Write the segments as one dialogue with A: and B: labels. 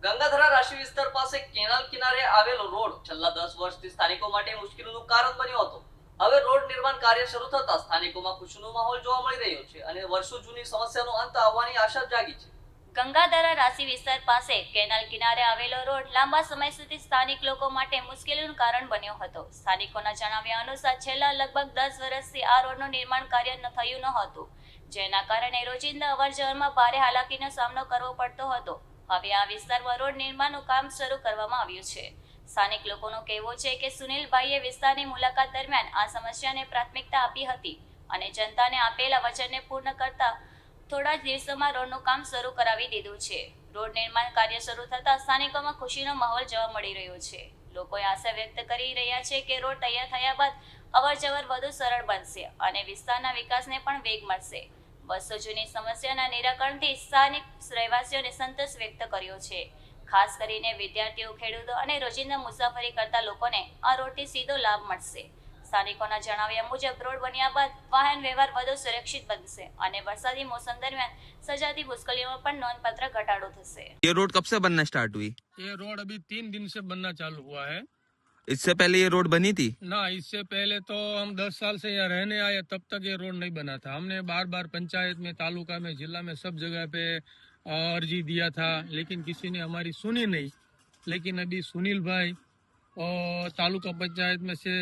A: ગંગાધરા રાશિ વિસ્તાર પાસે કેનાલ કિનારે આવેલો રોડ છેલ્લા 10 વર્ષથી સ્થાનિકો માટે મુશ્કેલીનું કારણ બન્યો હતો. હવે રોડ નિર્માણ કાર્ય શરૂ થતા સ્થાનિકોમાં ખુશીનો માહોલ જોવા મળી રહ્યો છે અને વર્ષો જૂની સમસ્યાનો અંત આવવાની આશા જાગી છે.
B: ગંગાધરા રાશિ વિસ્તાર પાસે કેનાલ કિનારે આવેલો રોડ લાંબા સમય સુધી સ્થાનિક લોકો માટે મુશ્કેલીનું કારણ બન્યો હતો. સ્થાનિકોના જણાવ્યા અનુસાર છેલ્લા લગભગ 10 વર્ષથી આ રોડનું નિર્માણ કાર્ય થયું ન હતું, જેના કારણે રોજિંદા અવરજવરમાં ભારે હાલાકીનો સામનો કરવો પડતો હતો. હવે આ વિસ્તારમાં રોડ નિર્માણનું કામ શરૂ કરવામાં આવ્યું છે. સ્થાનિક લોકોનું કહેવું છે કે સુનિલભાઈએ વિસ્તારની મુલાકાત દરમિયાન આ સમસ્યાને પ્રાથમિકતા આપી હતી અને જનતાને આપેલા વચનને પૂર્ણ કરતા થોડા જ દિવસોમાં રોડનું કામ શરૂ કરાવી દીધું છે. રોડ નિર્માણ કાર્ય શરૂ થતાં સ્થાનિકોમાં ખુશીનો માહોલ જોવા મળી રહ્યો છે. લોકોએ આશા વ્યક્ત કરી રહ્યા છે કે રોડ તૈયાર થયા બાદ અવરજવર વધુ સરળ બનશે અને વિસ્તારના વિકાસને પણ વેગ મળશે. વર્ષો જૂની સમસ્યાના નિરાકરણથી સ્થાનિક રહેવાસીઓને સંતોષ વ્યક્ત કર્યો છે. ખાસ કરીને વિદ્યાર્થીઓ, ખેડૂતો અને રોજિંદા મુસાફરી કરતા લોકોને આ રોડથી સીધો લાભ મળશે. સ્થાનિકોના જણાવ્યા મુજબ રોડ બન્યા બાદ વાહન વ્યવહાર વધુ સુરક્ષિત બનશે અને વરસાદી મોસમ દરમિયાન સર્જાતી મુશ્કેલીઓમાં પણ નોંધપાત્ર ઘટાડો થશે.
C: ये रोड कब से बनना स्टार्ट हुई?
D: ये रोड अभी 3 दिन से बनना चालू हुआ है
C: इससे पहले ये रोड बनी थी?
D: ना। इससे पहले तो हम 10 साल से यहाँ रहने आए, तब तक ये रोड नहीं बना था। हमने बार बार पंचायत में, तालुका में, जिला में सब जगह पे अर्जी दिया था, लेकिन किसी ने हमारी सुनी नहीं. लेकिन अभी सुनील भाई और तालुका पंचायत में से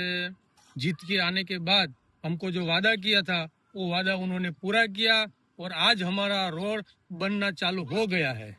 D: जीत के आने के बाद हमको जो वादा किया था वो वादा उन्होंने पूरा किया और आज हमारा रोड बनना चालू हो गया है.